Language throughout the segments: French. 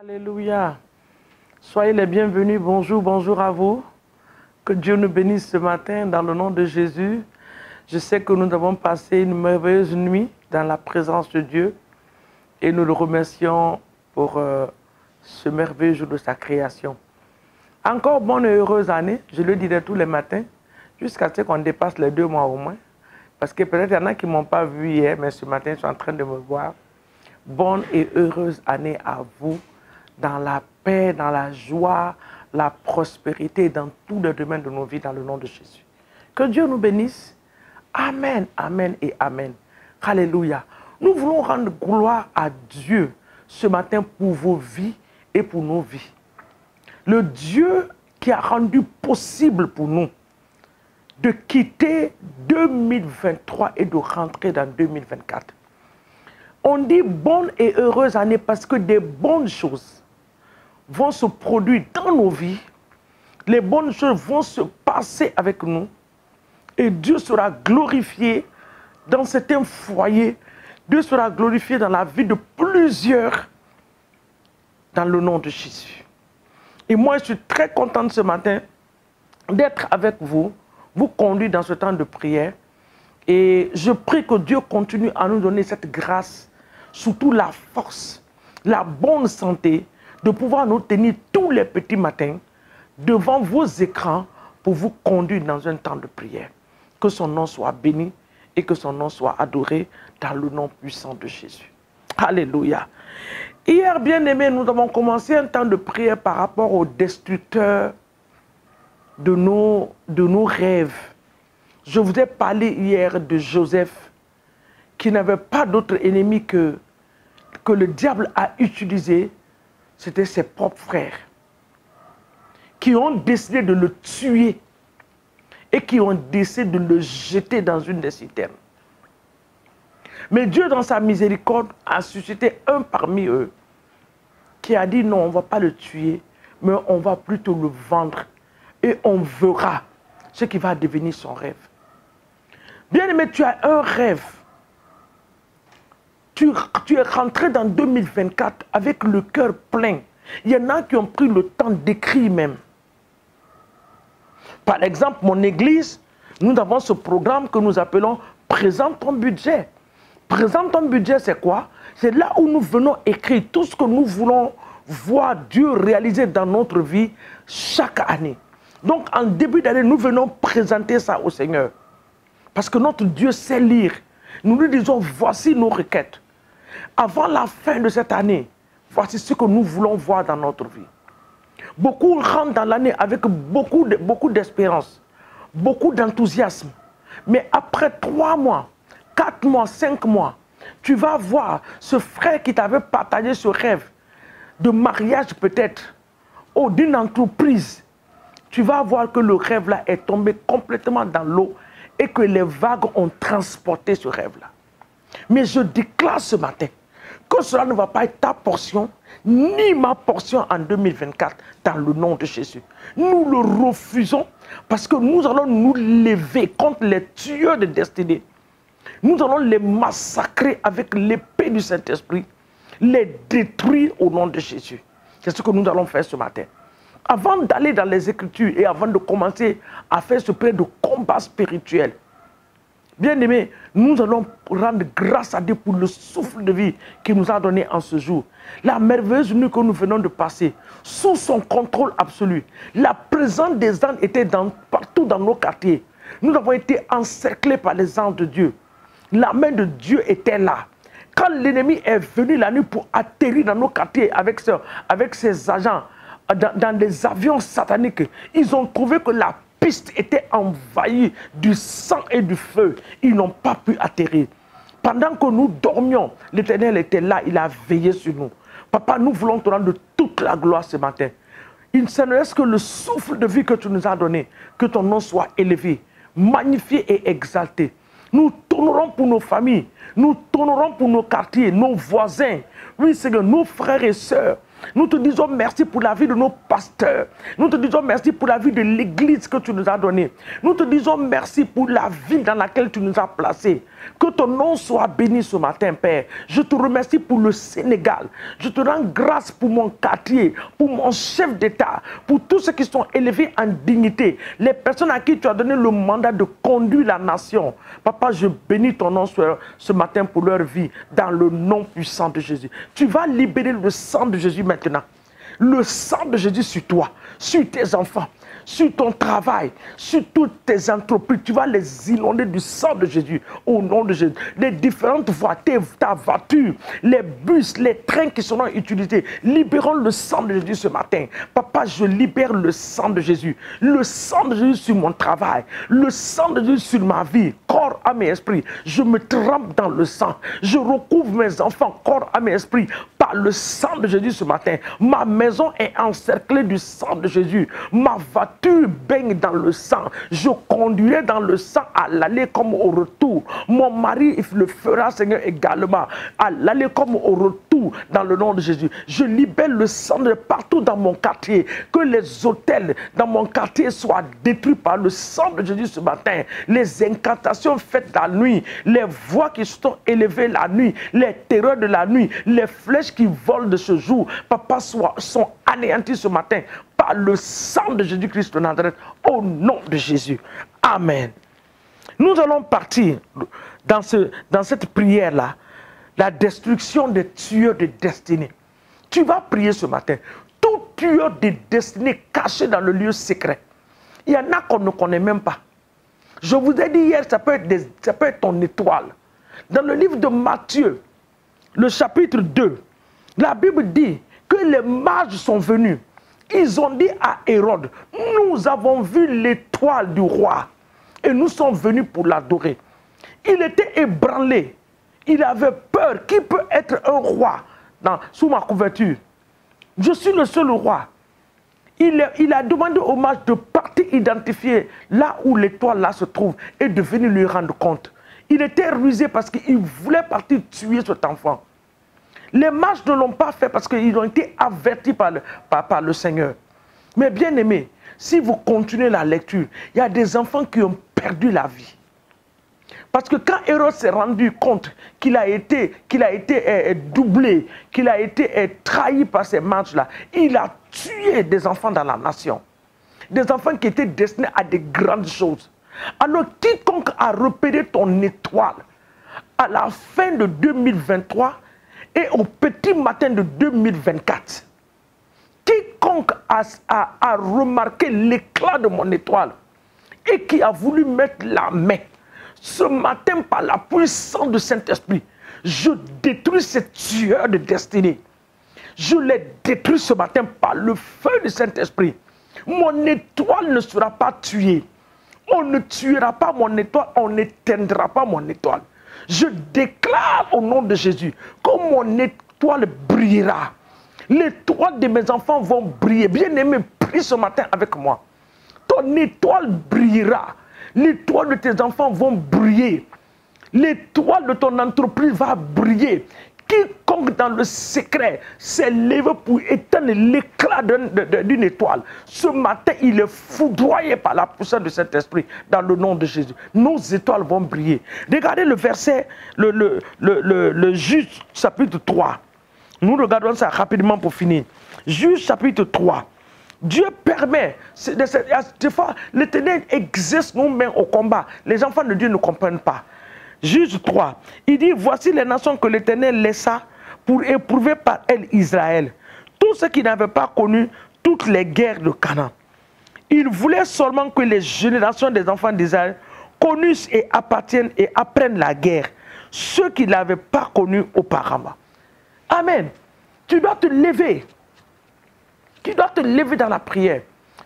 Alléluia. Soyez les bienvenus. Bonjour, bonjour à vous. Que Dieu nous bénisse ce matin dans le nom de Jésus. Je sais que nous avons passé une merveilleuse nuit dans la présence de Dieu et nous le remercions pour ce merveilleux jour de sa création. Encore bonne et heureuse année, je le dirai tous les matins, jusqu'à ce qu'on dépasse les 2 mois au moins. Parce que peut-être il y en a qui ne m'ont pas vu hier, mais ce matin, ils sont en train de me voir. Bonne et heureuse année à vous, dans la paix, dans la joie, la prospérité, dans tous les domaines de nos vies, dans le nom de Jésus. Que Dieu nous bénisse. Amen, amen et amen. Alléluia. Nous voulons rendre gloire à Dieu ce matin pour vos vies et pour nos vies. Le Dieu qui a rendu possible pour nous de quitter 2023 et de rentrer dans 2024. On dit bonne et heureuse année parce que des bonnes choses vont se produire dans nos vies. Les bonnes choses vont se passer avec nous. Et Dieu sera glorifié dans certains foyers. Dieu sera glorifié dans la vie de plusieurs dans le nom de Jésus. Et moi, je suis très contente ce matin d'être avec vous, vous conduire dans ce temps de prière. Et je prie que Dieu continue à nous donner cette grâce, surtout la force, la bonne santé, de pouvoir nous tenir tous les petits matins devant vos écrans pour vous conduire dans un temps de prière. Que son nom soit béni et que son nom soit adoré dans le nom puissant de Jésus. Alléluia. Hier, bien-aimés, nous avons commencé un temps de prière par rapport au destructeur de nos rêves. Je vous ai parlé hier de Joseph, qui n'avait pas d'autre ennemi que le diable a utilisé, c'était ses propres frères, qui ont décidé de le tuer et qui ont décidé de le jeter dans une des citernes. Mais Dieu, dans sa miséricorde, a suscité un parmi eux qui a dit non, on ne va pas le tuer, mais on va plutôt le vendre et on verra ce qui va devenir son rêve. Bien-aimé, tu as un rêve. Tu es rentré dans 2024 avec le cœur plein. Il y en a qui ont pris le temps d'écrire même. Par exemple, mon église, nous avons ce programme que nous appelons « Présente ton budget ». Présente ton budget, c'est quoi? C'est là où nous venons écrire tout ce que nous voulons voir Dieu réaliser dans notre vie chaque année. Donc, en début d'année, nous venons présenter ça au Seigneur. Parce que notre Dieu sait lire. Nous lui disons, voici nos requêtes. Avant la fin de cette année, voici ce que nous voulons voir dans notre vie. Beaucoup rentrent dans l'année avec beaucoup d'espérance, beaucoup d'enthousiasme. Mais après 3 mois, 4 mois, 5 mois, tu vas voir ce frère qui t'avait partagé ce rêve de mariage peut-être, ou d'une entreprise. Tu vas voir que le rêve là est tombé complètement dans l'eau et que les vagues ont transporté ce rêve-là. Mais je déclare ce matin que cela ne va pas être ta portion, ni ma portion en 2024, dans le nom de Jésus. Nous le refusons parce que nous allons nous lever contre les tueurs de destinée. Nous allons les massacrer avec l'épée du Saint-Esprit, les détruire au nom de Jésus. C'est ce que nous allons faire ce matin. Avant d'aller dans les Écritures et avant de commencer à faire ce peu de combat spirituel, bien-aimés, nous allons rendre grâce à Dieu pour le souffle de vie qu'il nous a donné en ce jour. La merveilleuse nuit que nous venons de passer, sous son contrôle absolu. La présence des anges était partout dans nos quartiers. Nous avons été encerclés par les anges de Dieu. La main de Dieu était là. Quand l'ennemi est venu la nuit pour atterrir dans nos quartiers avec ses agents, dans des avions sataniques, ils ont trouvé que la piste était envahie du sang et du feu. Ils n'ont pas pu atterrir. Pendant que nous dormions, l'Éternel était là, il a veillé sur nous. Papa, nous voulons te rendre toute la gloire ce matin. Il ne reste que le souffle de vie que tu nous as donné, que ton nom soit élevé, magnifié et exalté. Nous tournerons pour nos familles, nous tournerons pour nos quartiers, nos voisins. Oui, Seigneur, nos frères et sœurs Nous te disons merci pour la vie de nos pasteurs. Nous te disons merci pour la vie de l'église que tu nous as donnée. Nous te disons merci pour la vie dans laquelle tu nous as placés. Que ton nom soit béni ce matin, Père. Je te remercie pour le Sénégal. Je te rends grâce pour mon quartier, pour mon chef d'État, pour tous ceux qui sont élevés en dignité, les personnes à qui tu as donné le mandat de conduire la nation. Papa, je bénis ton nom ce matin pour leur vie, dans le nom puissant de Jésus. Tu vas libérer le sang de Jésus maintenant. Le sang de Jésus sur toi, sur tes enfants, sur ton travail, sur toutes tes entreprises. Tu vas les inonder du sang de Jésus, au nom de Jésus. Les différentes voies, ta voiture, les bus, les trains qui seront utilisés, libérons le sang de Jésus ce matin. Papa, je libère le sang de Jésus. Le sang de Jésus sur mon travail. Le sang de Jésus sur ma vie, corps, âme et esprit. Je me trempe dans le sang. Je recouvre mes enfants, corps, âme et esprit, par le sang de Jésus ce matin. Ma maison est encerclée du sang de Jésus. Ma voiture baigne dans le sang. Je conduirai dans le sang à l'aller comme au retour. Mon mari il le fera, Seigneur, également, à l'aller comme au retour, dans le nom de Jésus. Je libère le sang de partout dans mon quartier. Que les hôtels dans mon quartier soient détruits par le sang de Jésus ce matin. Les incantations faites la nuit, les voix qui sont élevées la nuit, les terreurs de la nuit, les flèches qui volent de ce jour, papa, sont anéantis ce matin par le sang de Jésus-Christ de Nazareth, au nom de Jésus. Amen. Nous allons partir dans cette prière-là, la destruction des tueurs de destinée. Tu vas prier ce matin. Tout tueur de destinée caché dans le lieu secret. Il y en a qu'on ne connaît même pas. Je vous ai dit hier, ça peut être ton étoile. Dans le livre de Matthieu, le chapitre 2, la Bible dit que les mages sont venus. Ils ont dit à Hérode, nous avons vu l'étoile du roi et nous sommes venus pour l'adorer. Il était ébranlé. Il avait peur. Qui peut être un roi sous ma couverture? Je suis le seul roi. Il a demandé aux mages de partir identifier là où l'étoile là se trouve et de venir lui rendre compte. Il était rusé parce qu'il voulait partir tuer cet enfant. Les mages ne l'ont pas fait parce qu'ils ont été avertis par le Seigneur. Mais bien aimé, si vous continuez la lecture, il y a des enfants qui ont perdu la vie. Parce que quand Hérode s'est rendu compte qu'il a été doublé, qu'il a été trahi par ces mages-là, il a tué des enfants dans la nation. Des enfants qui étaient destinés à de grandes choses. Alors quiconque a repéré ton étoile à la fin de 2023 et au petit matin de 2024, quiconque a remarqué l'éclat de mon étoile et qui a voulu mettre la main, ce matin, par la puissance du Saint-Esprit, je détruis ces tueurs de destinée. Je les détruis ce matin par le feu du Saint-Esprit. Mon étoile ne sera pas tuée. On ne tuera pas mon étoile, on n'éteindra pas mon étoile. Je déclare au nom de Jésus que mon étoile brillera. L'étoile de mes enfants vont briller. Bien-aimé, prie ce matin avec moi. Ton étoile brillera. L'étoile de tes enfants vont briller. L'étoile de ton entreprise va briller. Quiconque dans le secret s'est levé pour éteindre l'éclat d'une étoile, ce matin, il est foudroyé par la puissance de cet esprit dans le nom de Jésus. Nos étoiles vont briller. Regardez le verset, le Juge chapitre 3. Nous regardons ça rapidement pour finir. Juge chapitre 3. Dieu permet, des fois, l'Éternel exerce nos mains au combat. Les enfants de Dieu ne comprennent pas. Juge 3, il dit, voici les nations que l'Éternel laissa pour éprouver par elles Israël. Tous ceux qui n'avaient pas connu toutes les guerres de Canaan. Il voulait seulement que les générations des enfants d'Israël connaissent et appartiennent et apprennent la guerre. Ceux qui ne l'avaient pas connu auparavant. Amen. Tu dois te lever. Tu dois te lever dans la prière.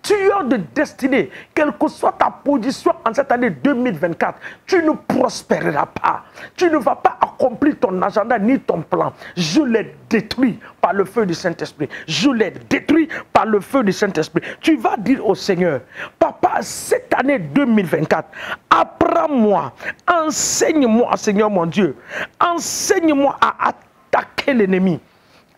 Tueur de destinée, quelle que soit ta position en cette année 2024, tu ne prospéreras pas. Tu ne vas pas accomplir ton agenda ni ton plan. Je les détruis par le feu du Saint-Esprit. Je les détruis par le feu du Saint-Esprit. Tu vas dire au Seigneur, Papa, cette année 2024, apprends-moi, enseigne-moi, Seigneur mon Dieu, enseigne-moi à attaquer l'ennemi.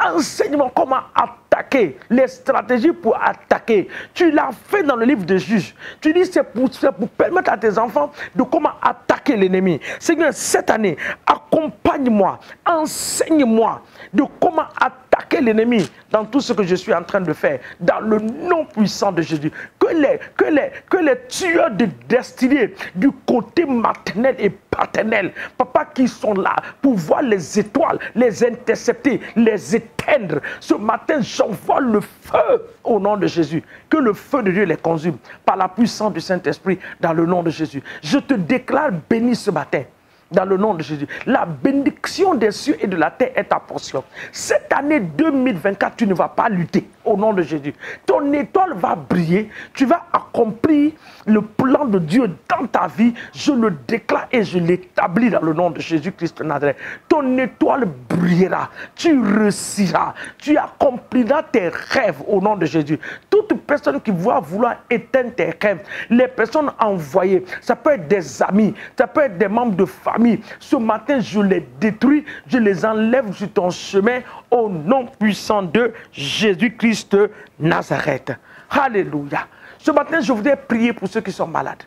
Enseigne-moi comment attaquer, les stratégies pour attaquer. Tu l'as fait dans le livre de Juges. Tu dis c'est pour permettre à tes enfants de comment attaquer l'ennemi. Seigneur, cette année, accompagne-moi, enseigne-moi de comment attaquer l'ennemi dans tout ce que je suis en train de faire, dans le nom puissant de Jésus. Que les tueurs de destinée du côté maternel et paternel, papa, qui sont là pour voir les étoiles, les intercepter, les éteindre. Ce matin, j'envoie le feu au nom de Jésus. Que le feu de Dieu les consume par la puissance du Saint-Esprit dans le nom de Jésus. Je te déclare béni ce matin. Dans le nom de Jésus. La bénédiction des cieux et de la terre est ta portion. Cette année 2024, tu ne vas pas lutter au nom de Jésus. Ton étoile va briller. Tu vas accomplir le plan de Dieu dans ta vie. Je le déclare et je l'établis dans le nom de Jésus-Christ de Nazareth. Ton étoile brillera. Tu réussiras. Tu accompliras tes rêves au nom de Jésus. Toute personne qui va vouloir éteindre tes rêves, les personnes envoyées, ça peut être des amis, ça peut être des membres de famille. Ce matin, je les détruis, je les enlève sur ton chemin au nom puissant de Jésus-Christ de Nazareth. Alléluia. Ce matin, je voudrais prier pour ceux qui sont malades.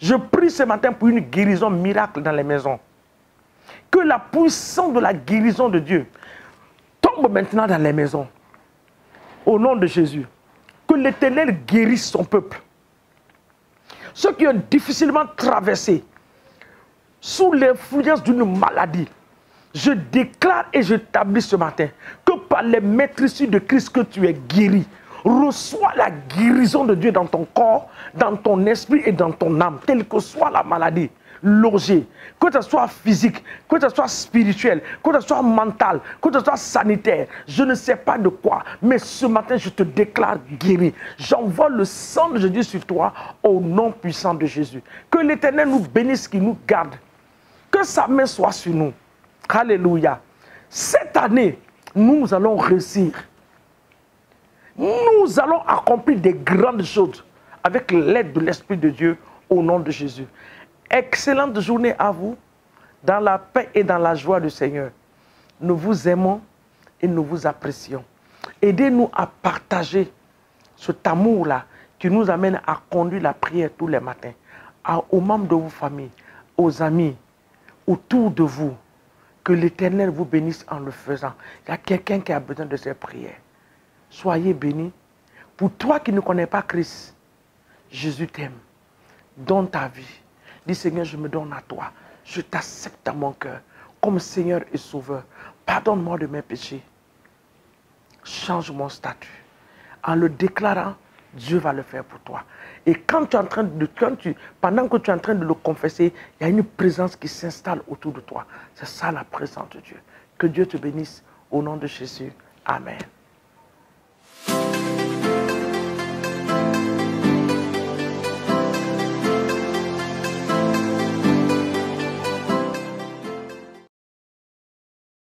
Je prie ce matin pour une guérison miracle dans les maisons. Que la puissance de la guérison de Dieu tombe maintenant dans les maisons. Au nom de Jésus. Que l'Éternel guérisse son peuple. Ceux qui ont difficilement traversé sous l'influence d'une maladie, je déclare et j'établis ce matin que par les maîtrises de Christ que tu es guéri. Reçois la guérison de Dieu dans ton corps, dans ton esprit et dans ton âme, quelle que soit la maladie logée, que ce soit physique, que ce soit spirituel, que ce soit mental, que ce soit sanitaire, je ne sais pas de quoi, mais ce matin je te déclare guéri. J'envoie le sang de Jésus sur toi au nom puissant de Jésus. Que l'Éternel nous bénisse, qu'il nous garde. Que sa main soit sur nous. Alléluia. Cette année, nous allons réussir. Nous allons accomplir des grandes choses avec l'aide de l'Esprit de Dieu au nom de Jésus. Excellente journée à vous, dans la paix et dans la joie du Seigneur. Nous vous aimons et nous vous apprécions. Aidez-nous à partager cet amour-là qui nous amène à conduire la prière tous les matins. Aux membres de vos familles, aux amis, autour de vous. Que l'Éternel vous bénisse en le faisant. Il y a quelqu'un qui a besoin de ces prières. Soyez bénis. Pour toi qui ne connais pas Christ, Jésus t'aime. Donne ta vie. Dis Seigneur, je me donne à toi. Je t'accepte dans mon cœur comme Seigneur et Sauveur. Pardonne-moi de mes péchés. Change mon statut. En le déclarant, Dieu va le faire pour toi. Et quand tu es en train pendant que tu es en train de le confesser, il y a une présence qui s'installe autour de toi. C'est ça la présence de Dieu. Que Dieu te bénisse au nom de Jésus. Amen.